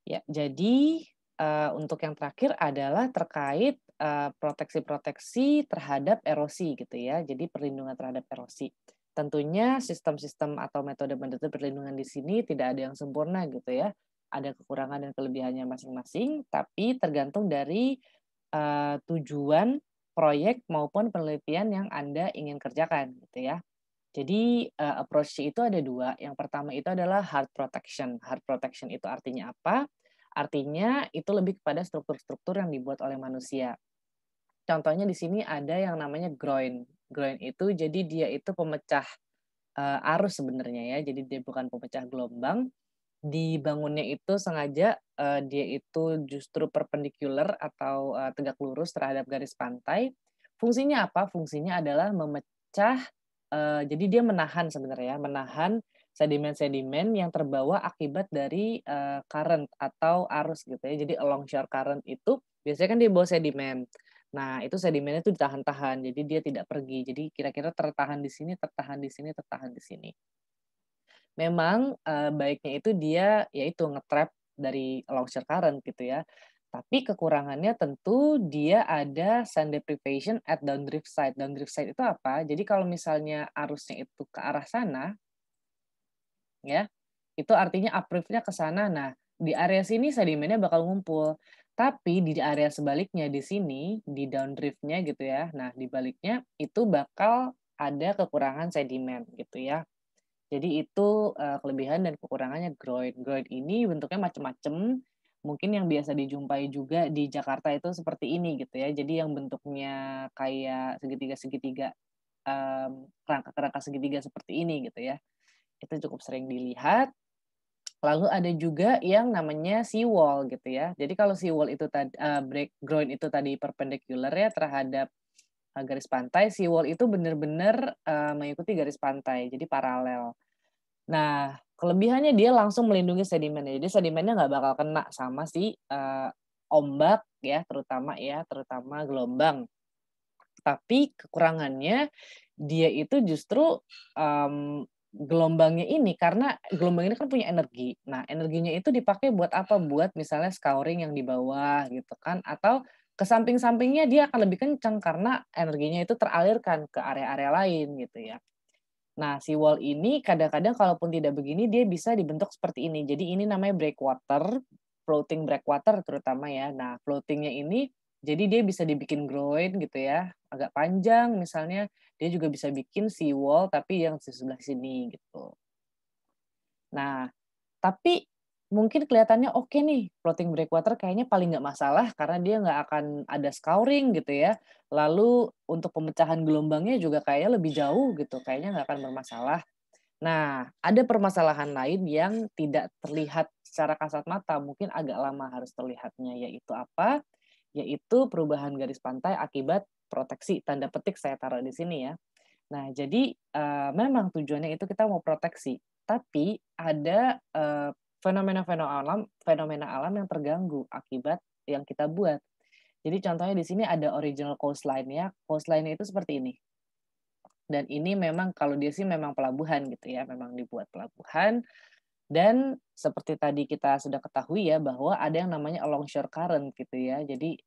Ya, jadi, untuk yang terakhir adalah terkait, proteksi-proteksi terhadap erosi gitu ya, jadi perlindungan terhadap erosi. Tentunya sistem-sistem atau metode-metode perlindungan di sini tidak ada yang sempurna gitu ya, ada kekurangan dan kelebihannya masing-masing, tapi tergantung dari, tujuan proyek maupun penelitian yang Anda ingin kerjakan gitu ya. Jadi, approach itu ada 2. Yang pertama itu adalah heart protection. Heart protection itu artinya apa? Artinya itu lebih kepada struktur-struktur yang dibuat oleh manusia. Contohnya di sini ada yang namanya groin. Groin itu jadi dia itu pemecah, arus sebenarnya ya, jadi dia bukan pemecah gelombang. Dibangunnya itu sengaja, dia itu justru perpendicular atau, tegak lurus terhadap garis pantai. Fungsinya apa? Fungsinya adalah memecah, jadi dia menahan sebenarnya ya, menahan sedimen-sedimen yang terbawa akibat dari, current atau arus gitu ya. Jadi along shore current itu biasanya kan dia bawa sedimen. Nah, itu sedimennya itu ditahan-tahan, jadi dia tidak pergi. Jadi kira-kira tertahan di sini, tertahan di sini, tertahan di sini. Memang, baiknya itu dia yaitu nge-trap dari longsir current gitu ya. Tapi kekurangannya tentu dia ada sand deprivation at downdrift side. Downdrift side itu apa? Jadi kalau misalnya arusnya itu ke arah sana ya, itu artinya uplift-nya ke sana. Nah, di area sini sedimennya bakal ngumpul. Tapi di area sebaliknya di sini, di downdrift-nya gitu ya, nah di baliknya itu bakal ada kekurangan sedimen gitu ya. Jadi itu, kelebihan dan kekurangannya groin. Groin ini bentuknya macam-macam, mungkin yang biasa dijumpai juga di Jakarta itu seperti ini gitu ya. Jadi yang bentuknya kayak segitiga-segitiga, kerangka-kerangka segitiga seperti ini gitu ya. Itu cukup sering dilihat. Lalu ada juga yang namanya seawall gitu ya. Jadi kalau seawall itu break groin itu tadi perpendicular ya terhadap, garis pantai, seawall itu benar-benar, mengikuti garis pantai, jadi paralel. Nah, kelebihannya dia langsung melindungi sedimennya. Jadi sedimennya nggak bakal kena sama si, ombak ya, terutama gelombang. Tapi kekurangannya, dia itu justru, gelombangnya ini karena gelombang ini kan punya energi. Nah, energinya itu dipakai buat apa? Buat misalnya scouring yang di bawah gitu kan, atau ke samping-sampingnya dia akan lebih kencang karena energinya itu teralirkan ke area-area lain gitu ya. Nah, si wall ini kadang-kadang kalaupun tidak begini, dia bisa dibentuk seperti ini. Jadi ini namanya breakwater, floating breakwater terutama ya. Nah, floatingnya ini, jadi dia bisa dibikin groin gitu ya, agak panjang misalnya, dia juga bisa bikin sea wall tapi yang di sebelah sini gitu. Nah, tapi mungkin kelihatannya oke nih, floating breakwater kayaknya paling nggak masalah karena dia nggak akan ada scouring gitu ya. Lalu untuk pemecahan gelombangnya juga kayaknya lebih jauh gitu, kayaknya nggak akan bermasalah. Nah, ada permasalahan lain yang tidak terlihat secara kasat mata, mungkin agak lama harus terlihatnya, yaitu apa? Yaitu perubahan garis pantai akibat proteksi, tanda petik saya taruh di sini ya. Nah, jadi, memang tujuannya itu kita mau proteksi, tapi ada, fenomena alam yang terganggu akibat yang kita buat. Jadi contohnya di sini ada original coastline ya, coastline-nya itu seperti ini. Dan ini memang kalau dia sih memang pelabuhan gitu ya, memang dibuat pelabuhan dan seperti tadi kita sudah ketahui ya bahwa ada yang namanya along shore current gitu ya. Jadi,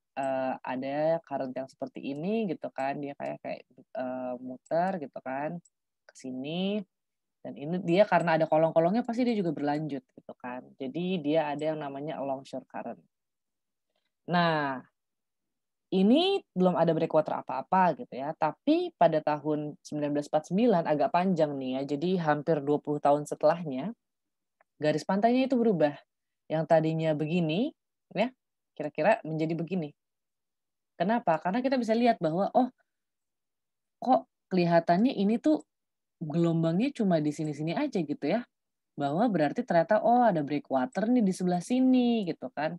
ada current yang seperti ini gitu kan, dia kayak kayak, muter gitu kan ke sini dan ini dia karena ada kolong-kolongnya pasti dia juga berlanjut gitu kan. Jadi dia ada yang namanya along shore current. Nah, ini belum ada breakwater apa-apa gitu ya, tapi pada tahun 1949 agak panjang nih ya, jadi hampir 20 tahun setelahnya, garis pantainya itu berubah. Yang tadinya begini, ya, kira-kira menjadi begini. Kenapa? Karena kita bisa lihat bahwa, oh, kok kelihatannya ini tuh gelombangnya cuma di sini-sini aja gitu ya, bahwa berarti ternyata, oh, ada breakwater nih di sebelah sini gitu kan.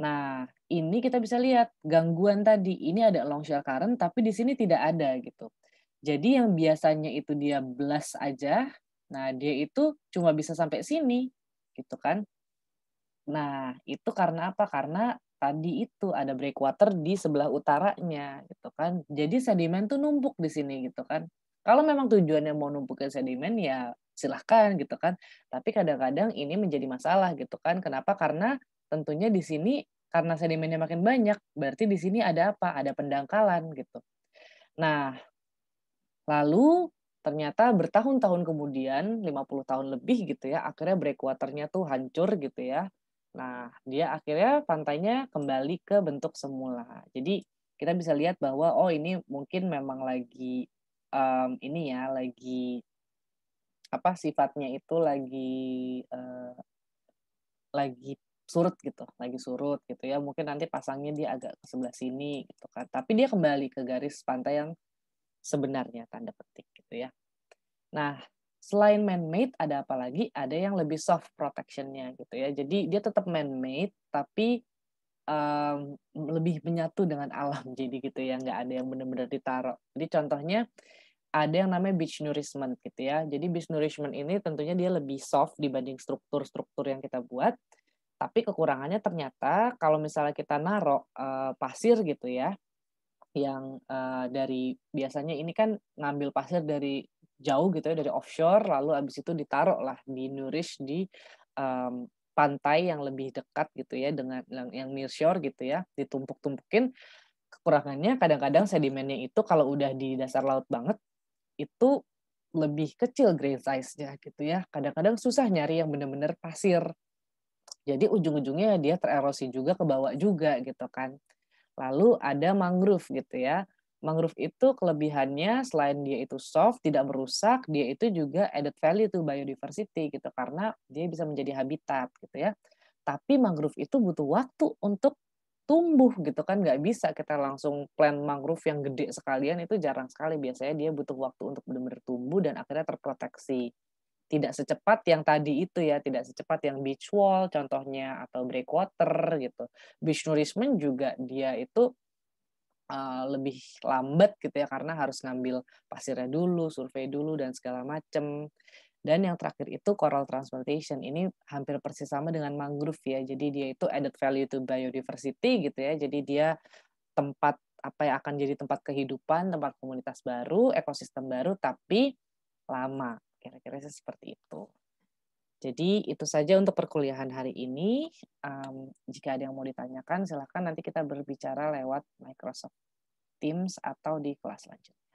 Nah, ini kita bisa lihat gangguan tadi, ini ada longshore current tapi di sini tidak ada gitu. Jadi yang biasanya itu dia blast aja, nah dia itu cuma bisa sampai sini, gitu kan. Nah, itu karena apa? Karena tadi itu ada breakwater di sebelah utaranya gitu kan. Jadi sedimen tuh numpuk di sini gitu kan. Kalau memang tujuannya mau numpukin sedimen ya silahkan gitu kan. Tapi kadang-kadang ini menjadi masalah gitu kan. Kenapa? Karena tentunya di sini karena sedimennya makin banyak, berarti di sini ada apa? Ada pendangkalan gitu. Nah, lalu ternyata bertahun-tahun kemudian, 50 tahun lebih gitu ya, akhirnya breakwater-nya tuh hancur gitu ya. Nah, dia akhirnya pantainya kembali ke bentuk semula. Jadi kita bisa lihat bahwa, oh ini mungkin memang lagi, ini ya, lagi apa, sifatnya itu lagi surut gitu, lagi surut gitu ya, mungkin nanti pasangnya dia agak ke sebelah sini gitu kan, tapi dia kembali ke garis pantai yang sebenarnya, tanda petik gitu ya. Nah, selain man-made ada apa lagi? Ada yang lebih soft protection-nya gitu ya. Jadi dia tetap man-made tapi, lebih menyatu dengan alam jadi gitu ya, nggak ada yang benar-benar ditaruh. Jadi contohnya ada yang namanya beach nourishment gitu ya. Jadi beach nourishment ini tentunya dia lebih soft dibanding struktur-struktur yang kita buat, tapi kekurangannya ternyata kalau misalnya kita naruh, pasir gitu ya, yang, dari biasanya ini kan ngambil pasir dari jauh gitu ya, dari offshore, lalu abis itu ditaruh lah, di-nourish di, pantai yang lebih dekat gitu ya, dengan yang near shore gitu ya, ditumpuk-tumpukin. Kekurangannya kadang-kadang sedimennya itu kalau udah di dasar laut banget, itu lebih kecil grain size-nya gitu ya, kadang-kadang susah nyari yang bener-bener pasir. Jadi ujung-ujungnya dia tererosi juga ke bawah juga gitu kan. Lalu ada mangrove gitu ya. Mangrove itu kelebihannya selain dia itu soft, tidak merusak, dia itu juga added value to biodiversity gitu karena dia bisa menjadi habitat gitu ya. Tapi mangrove itu butuh waktu untuk tumbuh gitu kan, nggak bisa kita langsung plant mangrove yang gede sekalian, itu jarang sekali, biasanya dia butuh waktu untuk benar-benar tumbuh dan akhirnya terproteksi. Tidak secepat yang tadi itu ya, tidak secepat yang beach wall contohnya atau breakwater gitu. Beach nourishment juga dia itu, lebih lambat gitu ya karena harus ngambil pasirnya dulu, survei dulu dan segala macem. Dan yang terakhir itu coral transplantation, ini hampir persis sama dengan mangrove ya. Jadi dia itu added value to biodiversity gitu ya. Jadi dia tempat apa yang akan jadi tempat kehidupan, tempat komunitas baru, ekosistem baru tapi lama. Kira-kira sih seperti itu. Jadi itu saja untuk perkuliahan hari ini. Jika ada yang mau ditanyakan, silahkan nanti kita berbicara lewat Microsoft Teams atau di kelas selanjutnya.